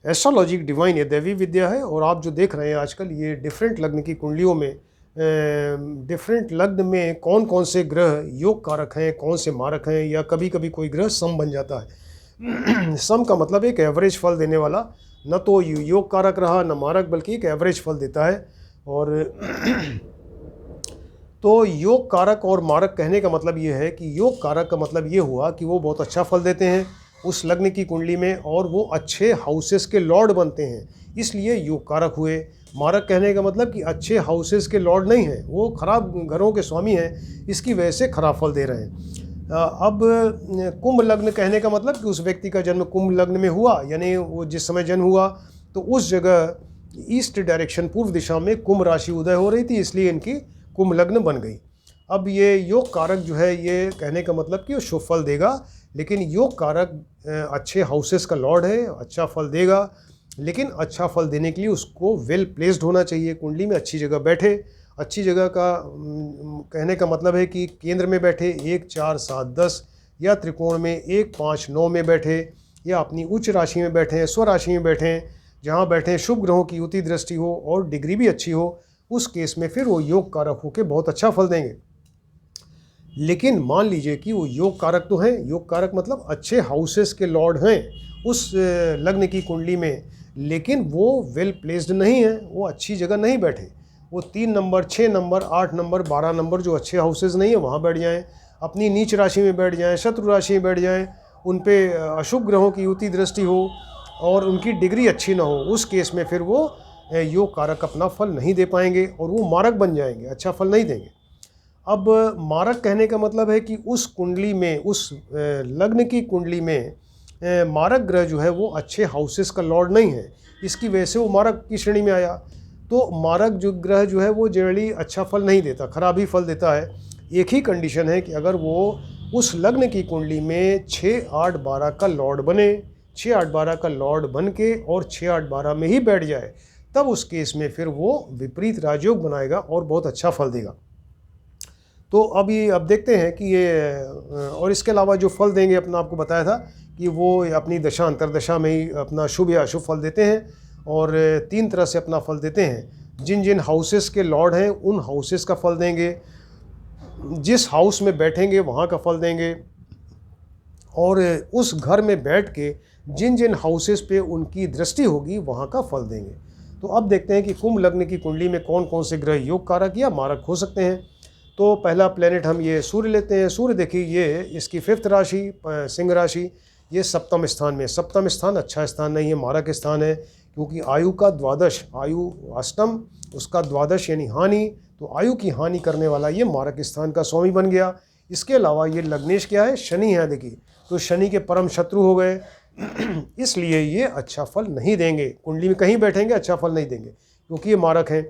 Astrology divine ये दैवी विद्या है। और आप जो देख रहे हैं आजकल ये डिफरेंट लग्न की कुंडलियों में डिफरेंट लग्न में कौन कौन से ग्रह योग कारक हैं, कौन से मारक हैं, या कभी कभी कोई ग्रह सम बन जाता है। सम का मतलब एक एवरेज फल देने वाला, न तो योग कारक रहा न मारक, बल्कि एक एवरेज फल देता है। और तो योग कारक और मारक कहने का मतलब ये है कि योग कारक का मतलब ये हुआ कि वो बहुत अच्छा फल देते हैं उस लग्न की कुंडली में, और वो अच्छे हाउसेस के लॉर्ड बनते हैं, इसलिए योग कारक हुए। मारक कहने का मतलब कि अच्छे हाउसेस के लॉर्ड नहीं हैं, वो खराब घरों के स्वामी हैं, इसकी वजह से खराब फल दे रहे हैं। अब कुंभ लग्न कहने का मतलब कि उस व्यक्ति का जन्म कुंभ लग्न में हुआ, यानी वो जिस समय जन्म हुआ तो उस जगह ईस्ट डायरेक्शन, पूर्व दिशा में कुंभ राशि उदय हो रही थी, इसलिए इनकी कुंभ लग्न बन गई। अब ये योग कारक जो है ये कहने का मतलब कि वो शुभ फल देगा, लेकिन योग कारक अच्छे हाउसेस का लॉर्ड है, अच्छा फल देगा, लेकिन अच्छा फल देने के लिए उसको वेल प्लेस्ड होना चाहिए, कुंडली में अच्छी जगह बैठे। अच्छी जगह का कहने का मतलब है कि केंद्र में बैठे 1, 4, 7, 10, या त्रिकोण में 1, 5, 9 में बैठे, या अपनी उच्च राशि में बैठें, स्वराशि में बैठें, जहाँ बैठें शुभ ग्रहों की युति दृष्टि हो और डिग्री भी अच्छी हो, उस केस में फिर वो योग कारक होकर बहुत अच्छा फल देंगे। लेकिन मान लीजिए कि वो योग कारक तो हैं, योग कारक मतलब अच्छे हाउसेस के लॉर्ड हैं उस लग्न की कुंडली में, लेकिन वो वेल प्लेस्ड नहीं है, वो अच्छी जगह नहीं बैठे। वो 3 नंबर, 6 नंबर, 8 नंबर, 12 नंबर जो अच्छे हाउसेस नहीं है वहाँ बैठ जाएं, अपनी नीच राशि में बैठ जाएं, शत्रु राशि में बैठ जाएं, उन पे अशुभ ग्रहों की युति दृष्टि हो और उनकी डिग्री अच्छी ना हो, उस केस में फिर वो योग कारक अपना फल नहीं दे पाएंगे और वो मारक बन जाएंगे, अच्छा फल नहीं देंगे। अब मारक कहने का मतलब है कि उस कुंडली में, उस लग्न की कुंडली में मारक ग्रह जो है वो अच्छे हाउसेस का लॉर्ड नहीं है, इसकी वजह से वो मारक की श्रेणी में आया। तो मारक जो ग्रह जो है वो जनरली अच्छा फल नहीं देता, खराब ही फल देता है। एक ही कंडीशन है कि अगर वो उस लग्न की कुंडली में 6, 8, 12 का लॉर्ड बने, 6, 8, 12 का लॉर्ड बन के और 6, 8, 12 में ही बैठ जाए, तब उस केस में फिर वो विपरीत राजयोग बनाएगा और बहुत अच्छा फल देगा। तो अब देखते हैं कि ये और इसके अलावा जो फल देंगे, अपना आपको बताया था कि वो अपनी दशा अंतरदशा में ही अपना शुभ या अशुभ फल देते हैं, और 3 तरह से अपना फल देते हैं। जिन जिन हाउसेस के लॉर्ड हैं उन हाउसेस का फल देंगे, जिस हाउस में बैठेंगे वहाँ का फल देंगे, और उस घर में बैठ के जिन जिन हाउसेस पे उनकी दृष्टि होगी वहाँ का फल देंगे। तो अब देखते हैं कि कुंभ लग्न की कुंडली में कौन कौन से ग्रह योग कारक या मारक हो सकते हैं। तो पहला प्लेनेट हम ये सूर्य लेते हैं। सूर्य देखिए ये इसकी 5th राशि सिंह राशि, ये सप्तम स्थान में। सप्तम स्थान अच्छा स्थान नहीं है, मारक स्थान है, क्योंकि आयु का द्वादश, आयु अष्टम उसका द्वादश यानी हानि, तो आयु की हानि करने वाला ये मारक स्थान का स्वामी बन गया। इसके अलावा ये लग्नेश क्या है, शनि है, देखिए तो शनि के परम शत्रु हो गए, इसलिए ये अच्छा फल नहीं देंगे, कुंडली में कहीं बैठेंगे अच्छा फल नहीं देंगे क्योंकि ये मारक हैं।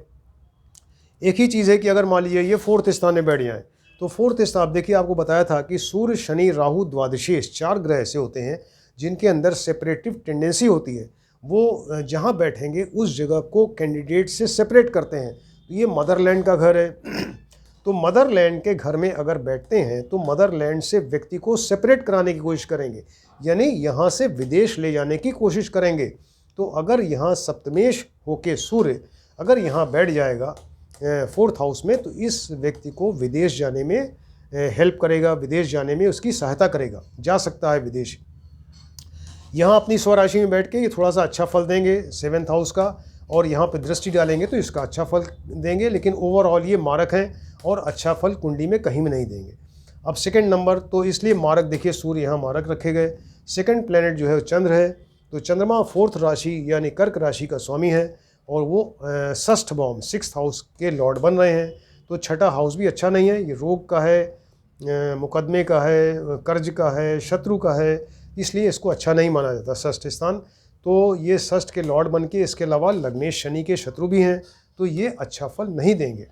एक ही चीज़ है कि अगर मान लीजिए ये 4th स्थान में बैठ जाएं, तो 4th स्थान देखिए आपको बताया था कि सूर्य, शनि, राहु, द्वादशेश 4 ग्रह ऐसे होते हैं जिनके अंदर सेपरेटिव टेंडेंसी होती है। वो जहाँ बैठेंगे उस जगह को कैंडिडेट से सेपरेट करते हैं। तो ये मदरलैंड का घर है, तो मदरलैंड के घर में अगर बैठते हैं तो मदरलैंड से व्यक्ति को सेपरेट कराने की कोशिश करेंगे, यानी यहाँ से विदेश ले जाने की कोशिश करेंगे। तो अगर यहाँ सप्तमेश होके सूर्य अगर यहाँ बैठ जाएगा 4th हाउस में, तो इस व्यक्ति को विदेश जाने में हेल्प करेगा, विदेश जाने में उसकी सहायता करेगा, जा सकता है विदेश। यहाँ अपनी स्वराशि में बैठ के ये थोड़ा सा अच्छा फल देंगे 7th हाउस का, और यहाँ पे दृष्टि डालेंगे तो इसका अच्छा फल देंगे, लेकिन ओवरऑल ये मारक हैं और अच्छा फल कुंडली में कहीं में नहीं देंगे। अब सेकंड नंबर, तो इसलिए मारक देखिए सूर्य यहाँ मारक रखे गए। सेकंड प्लेनेट जो है चंद्र है, तो चंद्रमा 4th राशि यानी कर्क राशि का स्वामी है, और वो 6th भाव 6th हाउस के लॉर्ड बन रहे हैं। तो 6ठा हाउस भी अच्छा नहीं है, ये रोग का है, मुकदमे का है, कर्ज का है, शत्रु का है, इसलिए इसको अच्छा नहीं माना जाता 6th स्थान। तो ये 6th के लॉर्ड बन के, इसके अलावा लग्नेश शनि के शत्रु भी हैं, तो ये अच्छा फल नहीं देंगे,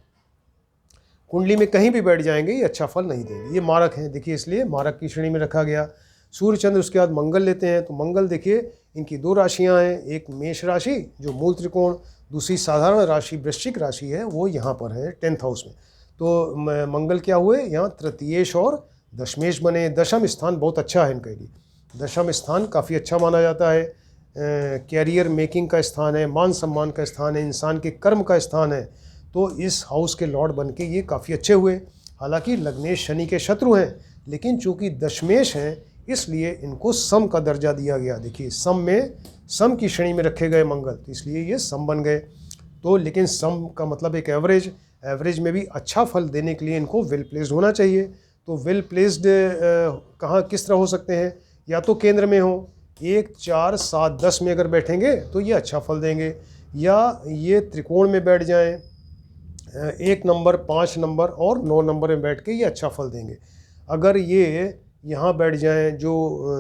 कुंडली में कहीं भी बैठ जाएंगे ये अच्छा फल नहीं देंगे, ये मारक हैं देखिए, इसलिए मारक की श्रेणी में रखा गया। सूर्य चंद्र, उसके बाद मंगल लेते हैं, तो मंगल देखिए इनकी 2 राशियां हैं, एक मेष राशि जो मूल त्रिकोण, दूसरी साधारण राशि वृश्चिक राशि है, वो यहाँ पर है 10th हाउस में। तो मंगल क्या हुए, यहाँ तृतीयेश और दशमेश बने। दशम स्थान बहुत अच्छा है इनके लिए, दशम स्थान काफ़ी अच्छा माना जाता है। कैरियर मेकिंग का स्थान है, मान सम्मान का स्थान है, इंसान के कर्म का स्थान है। तो इस हाउस के लॉर्ड बन के ये काफ़ी अच्छे हुए। हालांकि लग्नेश शनि के शत्रु हैं, लेकिन चूंकि दशमेश हैं इसलिए इनको सम का दर्जा दिया गया। देखिए सम में, सम की श्रेणी में रखे गए मंगल, तो इसलिए ये सम बन गए। तो लेकिन सम का मतलब एक एवरेज, एवरेज में भी अच्छा फल देने के लिए इनको वेल प्लेस्ड होना चाहिए। तो वेल प्लेस्ड कहाँ किस तरह हो सकते हैं? या तो केंद्र में हो, 1, 4, 7, 10 में अगर बैठेंगे तो ये अच्छा फल देंगे, या ये त्रिकोण में बैठ जाएं 1 नंबर, 5 नंबर और 9 नंबर में बैठ के ये अच्छा फल देंगे। अगर ये यहाँ बैठ जाएं जो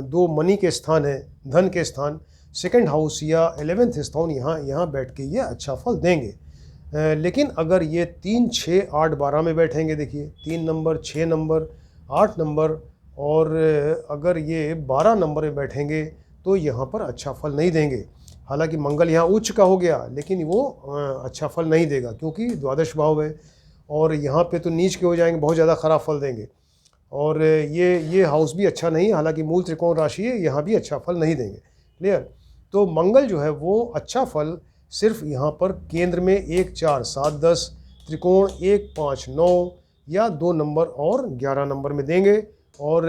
2 मनी के स्थान है, धन के स्थान, सेकंड हाउस या 11th स्थान, यहाँ बैठ के ये अच्छा फल देंगे। लेकिन अगर ये 3, 6, 8, 12 में बैठेंगे, देखिए 3 नंबर, 6 नंबर, 8 नंबर और अगर ये 12 नंबर में बैठेंगे तो यहाँ पर अच्छा फल नहीं देंगे। हालांकि मंगल यहाँ उच्च का हो गया, लेकिन वो अच्छा फल नहीं देगा क्योंकि द्वादश भाव है, और यहाँ पे तो नीच के हो जाएंगे, बहुत ज़्यादा ख़राब फल देंगे। और ये हाउस भी अच्छा नहीं, हालांकि मूल त्रिकोण राशि है, यहाँ भी अच्छा फल नहीं देंगे। क्लियर? तो मंगल जो है वो अच्छा फल सिर्फ यहाँ पर केंद्र में 1, 4, 7, 10, त्रिकोण 1, 5, 9 या 2 नंबर और 11 नंबर में देंगे। और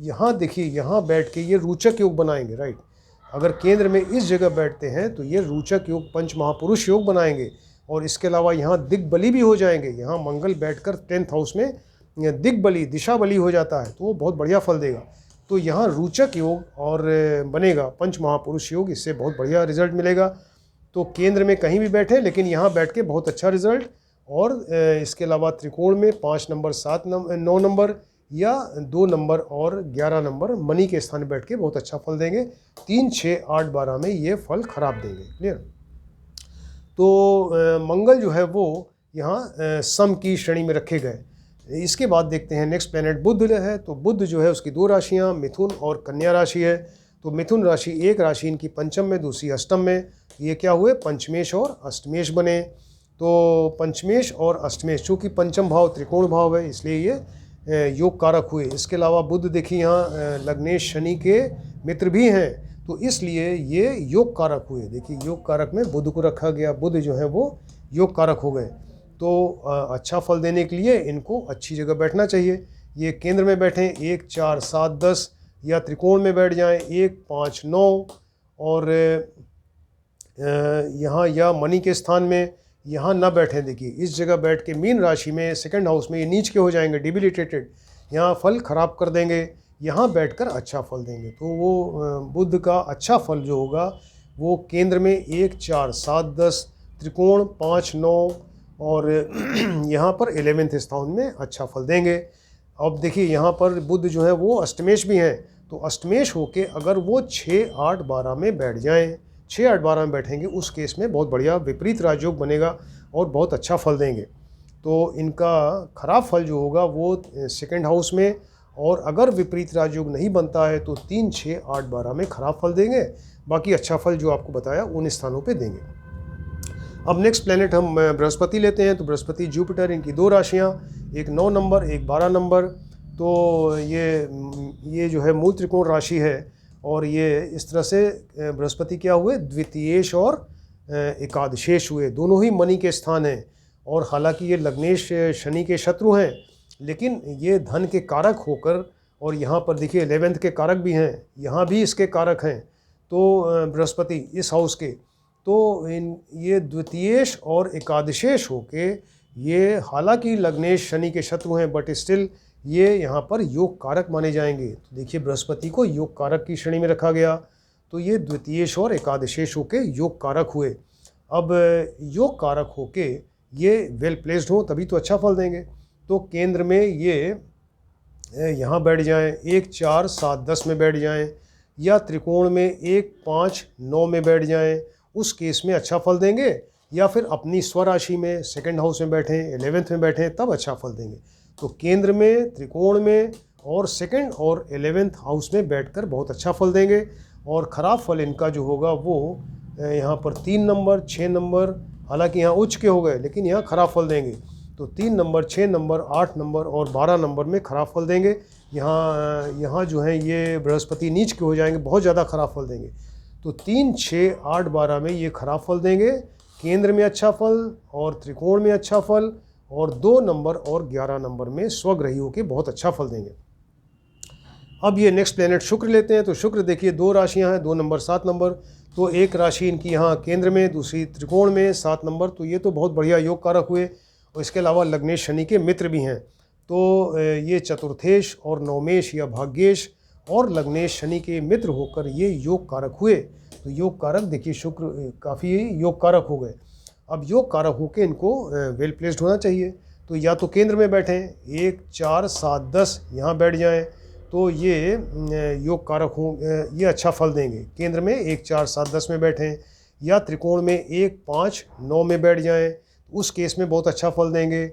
यहाँ देखिए, यहाँ बैठ के ये रोचक योग बनाएंगे, राइट। अगर केंद्र में इस जगह बैठते हैं तो ये रोचक योग, पंच महापुरुष योग बनाएंगे। और इसके अलावा यहाँ दिग्बली भी हो जाएंगे। यहाँ मंगल बैठकर 10th हाउस में दिग्बली, दिशा बली हो जाता है, तो वो बहुत बढ़िया फल देगा। तो यहाँ रोचक योग और बनेगा पंच महापुरुष योग, इससे बहुत बढ़िया रिजल्ट मिलेगा। तो केंद्र में कहीं भी बैठे, लेकिन यहाँ बैठ के बहुत अच्छा रिजल्ट। और इसके अलावा त्रिकोण में 5 नंबर, 7 नंबर, 9 नंबर या 2 नंबर और 11 नंबर मनी के स्थान बैठ के बहुत अच्छा फल देंगे। 3, 6, 8, 12 में ये फल खराब देंगे। क्लियर? तो मंगल जो है वो यहाँ सम की श्रेणी में रखे गए। इसके बाद देखते हैं नेक्स्ट प्लैनेट बुध है। तो बुध जो है उसकी 2 राशियाँ मिथुन और कन्या राशि है। तो मिथुन राशि, एक राशि इनकी पंचम में, दूसरी अष्टम में। ये क्या हुए? पंचमेश और अष्टमेश बने। तो पंचमेश और अष्टमेश, चूँकि पंचम भाव त्रिकोण भाव है इसलिए ये योग कारक हुए। इसके अलावा बुध देखिए यहाँ लग्नेश शनि के मित्र भी हैं, तो इसलिए ये योग कारक हुए। देखिए योग कारक में बुध को रखा गया, बुध जो है वो योग कारक हो गए। तो अच्छा फल देने के लिए इनको अच्छी जगह बैठना चाहिए। ये केंद्र में बैठें 1, 4, 7, 10 या त्रिकोण में बैठ जाएं 1, 5, 9 और यहाँ या मनी के स्थान में यहाँ ना बैठें। देखिए इस जगह बैठ के मीन राशि में सेकंड हाउस में ये नीच के हो जाएंगे, डिबिलिटेटेड, यहाँ फल खराब कर देंगे। यहाँ बैठकर अच्छा फल देंगे। तो वो बुध का अच्छा फल जो होगा वो केंद्र में 1, 4, 7, 10, त्रिकोण 5, 9 और यहाँ पर 11th स्थान में अच्छा फल देंगे। अब देखिए यहाँ पर बुध जो है वो अष्टमेश भी हैं, तो अष्टमेश होके अगर वो 6, 8, 12 में बैठ जाएं, 6, 8, 12 में बैठेंगे, उस केस में बहुत बढ़िया विपरीत राजयोग बनेगा और बहुत अच्छा फल देंगे। तो इनका खराब फल जो होगा वो सेकंड हाउस में, और अगर विपरीत राजयोग नहीं बनता है तो 3, 6, 8, 12 में खराब फल देंगे। बाकी अच्छा फल जो आपको बताया उन स्थानों पे देंगे। अब नेक्स्ट प्लेनेट हम बृहस्पति लेते हैं। तो बृहस्पति, जुपिटर, इनकी 2 राशियाँ, एक 9 नंबर, एक 12 नंबर। तो ये जो है मूल त्रिकोण राशि है, और ये इस तरह से बृहस्पति क्या हुए? द्वितीयेश और एकादशेश हुए, दोनों ही मनी के स्थान हैं। और हालांकि ये लग्नेश शनि के शत्रु हैं, लेकिन ये धन के कारक होकर, और यहाँ पर देखिए 11th के कारक भी हैं, यहाँ भी इसके कारक हैं। तो बृहस्पति इस हाउस के, तो ये द्वितीयेश और एकादशेश होके ये हालांकि लग्नेश शनि के शत्रु हैं, बट स्टिल ये यहाँ पर योग कारक माने जाएंगे। तो देखिए बृहस्पति को योग कारक की श्रेणी में रखा गया, तो ये द्वितीयेश और एकादशेश होके योग कारक हुए। अब योग कारक होके ये वेल प्लेस्ड हो तभी तो अच्छा फल देंगे। तो केंद्र में ये यहाँ बैठ जाएं, 1, 4, 7, 10 में बैठ जाएं, या त्रिकोण में 1, 5, 9 में बैठ जाएं, उस केस में अच्छा फल देंगे। या फिर अपनी स्वराशि में सेकंड हाउस में बैठें, 11th में बैठें, तब अच्छा फल देंगे। तो केंद्र में, त्रिकोण में और सेकंड और 11th हाउस में बैठकर बहुत अच्छा फल देंगे। और ख़राब फल इनका जो होगा वो यहाँ पर 3 नंबर, 6 नंबर, हालांकि यहाँ उच्च के हो गए लेकिन यहाँ खराब फल देंगे। तो 3 नंबर, 6 नंबर, 8 नंबर और 12 नंबर में खराब फल देंगे। यहाँ जो है ये बृहस्पति नीच के हो जाएंगे, बहुत ज़्यादा खराब फल देंगे। तो 3, 6, 8, 12 में ये खराब फल देंगे, केंद्र में अच्छा फल और त्रिकोण में अच्छा फल, और 2 नंबर और 11 नंबर में स्वग्रही होकर बहुत अच्छा फल देंगे। अब ये नेक्स्ट प्लेनेट शुक्र लेते हैं। तो शुक्र देखिए 2 राशियां हैं, 2 नंबर 7 नंबर। तो एक राशि इनकी यहाँ केंद्र में, दूसरी त्रिकोण में, 7 नंबर। तो ये तो बहुत बढ़िया योग कारक हुए। और इसके अलावा लग्नेश शनि के मित्र भी हैं। तो ये चतुर्थेश और नवमेश या भाग्येश और लग्नेश शनि के मित्र होकर ये योग कारक हुए। तो योग कारक देखिए शुक्र काफ़ी योग कारक हो गए। अब योग कारक होकर इनको वेल प्लेस्ड होना चाहिए। तो या तो केंद्र में बैठें, 1, 4, 7, 10 यहाँ बैठ जाएं, तो ये योग कारक हों, ये अच्छा फल देंगे। केंद्र में 1, 4, 7, 10 में बैठें, या त्रिकोण में 1, 5, 9 में बैठ जाएं, उस केस में बहुत अच्छा फल देंगे।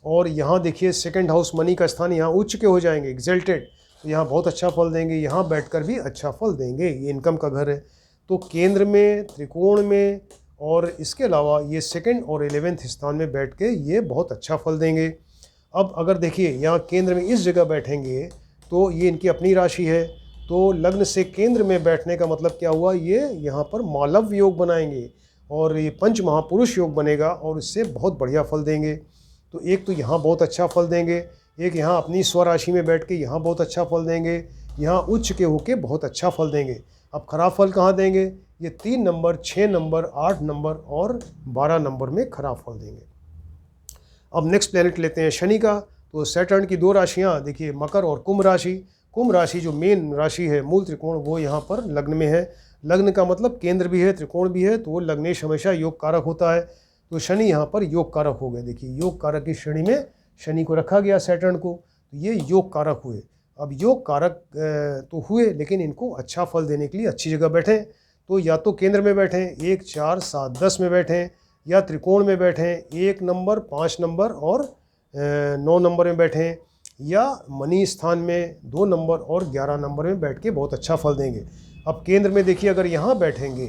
और यहाँ देखिए सेकंड हाउस मनी का स्थान, यहाँ उच्च के हो जाएंगे, एग्जल्टेड, तो यहाँ बहुत अच्छा फल देंगे। यहाँ बैठकर भी अच्छा फल देंगे, ये इनकम का घर है। तो केंद्र में, त्रिकोण में, और इसके अलावा ये सेकंड और 11वें स्थान में बैठ के ये बहुत अच्छा फल देंगे। अब अगर देखिए यहाँ केंद्र में इस जगह बैठेंगे तो ये इनकी अपनी राशि है। तो लग्न से केंद्र में बैठने का मतलब क्या हुआ, ये यहाँ पर मालव योग बनाएंगे और ये पंच महापुरुष योग बनेगा और इससे बहुत बढ़िया फल देंगे। तो एक तो यहाँ बहुत अच्छा फल देंगे, एक यहाँ अपनी स्वराशि में बैठ के यहाँ बहुत अच्छा फल देंगे, यहाँ उच्च के होके बहुत अच्छा फल देंगे। अब खराब फल कहाँ देंगे, ये 3 नंबर, 6 नंबर, 8 नंबर और 12 नंबर में खराब फल देंगे। अब नेक्स्ट प्लेनेट लेते हैं शनि का। तो सैटर्न की 2 राशियाँ देखिए, मकर और कुंभ राशि। कुंभ राशि जो मेन राशि है, मूल त्रिकोण, वो यहाँ पर लग्न में है। लग्न का मतलब केंद्र भी है, त्रिकोण भी है, तो वो लग्नेश हमेशा योग कारक होता है। तो शनि यहाँ पर योग कारक हो गए। देखिए योग कारक की श्रेणी में शनि को रखा गया, सैटर्न को, तो ये योग कारक हुए। अब योग कारक तो हुए, लेकिन इनको अच्छा फल देने के लिए अच्छी जगह बैठें। तो या तो केंद्र में बैठें, 1, 4, 7, 10 में बैठें, या त्रिकोण में बैठें, 1 नंबर, 5 नंबर और 9 नंबर में बैठें, या मनी स्थान में 2 नंबर और 11 नंबर में बैठ के बहुत अच्छा फल देंगे। अब केंद्र में देखिए, अगर यहाँ बैठेंगे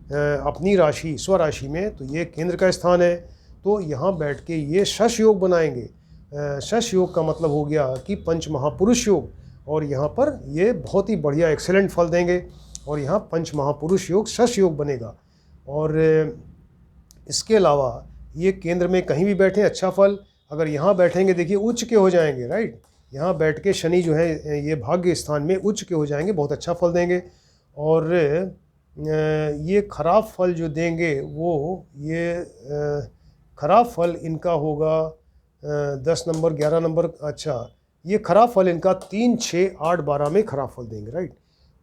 अपनी राशि स्वराशि में, तो ये केंद्र का स्थान है, तो यहाँ बैठ के ये शश योग बनाएंगे। शश योग का मतलब हो गया कि पंच महापुरुष योग, और यहाँ पर ये बहुत ही बढ़िया एक्सेलेंट फल देंगे, और यहाँ पंच महापुरुष योग शश योग बनेगा। और इसके अलावा ये केंद्र में कहीं भी बैठें अच्छा फल, अगर यहाँ बैठेंगे देखिए उच्च के हो जाएंगे, राइट। यहाँ बैठ के शनि जो है ये भाग्य स्थान में उच्च के हो जाएंगे, बहुत अच्छा फल देंगे। और ये खराब फल जो देंगे वो ये खराब फल इनका होगा 10 नंबर, 11 नंबर। अच्छा, ये खराब फल इनका 3, 6, 8, 12 में खराब फल देंगे, राइट।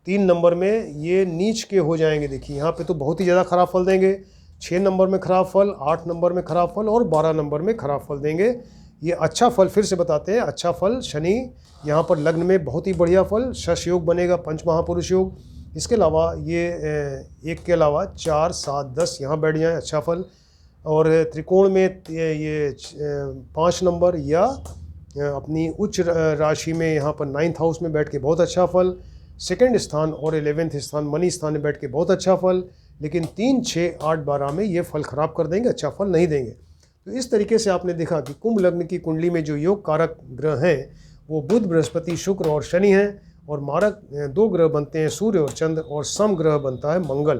3 नंबर में ये नीच के हो जाएंगे, देखिए यहाँ पे तो बहुत ही ज़्यादा खराब फल देंगे। 6 नंबर में खराब फल, 8 नंबर में खराब फल और 12 नंबर में खराब फल देंगे। ये अच्छा फल फिर से बताते हैं, अच्छा फल शनि यहाँ पर लग्न में बहुत ही बढ़िया फल, शश योग बनेगा, पंच महापुरुष योग। इसके अलावा ये एक के अलावा 4, 7, 10 यहाँ बैठ जाएँ, अच्छा फल। और त्रिकोण में ये 5 नंबर या अपनी उच्च राशि में यहाँ पर 9th हाउस में बैठ के बहुत अच्छा फल। सेकंड स्थान और 11वें स्थान मनी स्थान में बैठ के बहुत अच्छा फल। लेकिन 3, 6, 8, 12 में ये फल खराब कर देंगे, अच्छा फल नहीं देंगे। तो इस तरीके से आपने देखा कि कुंभ लग्न की कुंडली में जो योग कारक ग्रह हैं वो बुध, बृहस्पति, शुक्र और शनि हैं, और मारक 2 ग्रह बनते हैं, सूर्य और चंद्र, और सम ग्रह बनता है मंगल।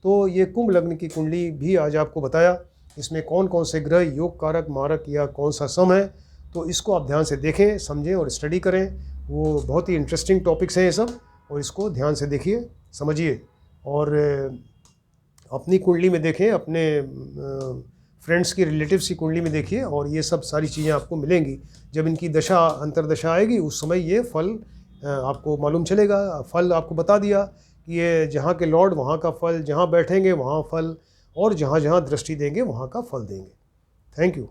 तो ये कुंभ लग्न की कुंडली भी आज आपको बताया, इसमें कौन कौन से ग्रह योग कारक, मारक या कौन सा सम है। तो इसको आप ध्यान से देखें, समझें और स्टडी करें। वो बहुत ही इंटरेस्टिंग टॉपिक्स हैं ये सब, और इसको ध्यान से देखिए, समझिए, और अपनी कुंडली में देखें, अपने फ्रेंड्स की, रिलेटिव्स की कुंडली में देखिए, और ये सब सारी चीज़ें आपको मिलेंगी। जब इनकी दशा अंतरदशा आएगी उस समय ये फल आपको मालूम चलेगा। फल आपको बता दिया कि ये जहाँ के लॉर्ड वहाँ का फल, जहाँ बैठेंगे वहाँ फल, और जहाँ जहाँ दृष्टि देंगे वहाँ का फल देंगे। Thank you.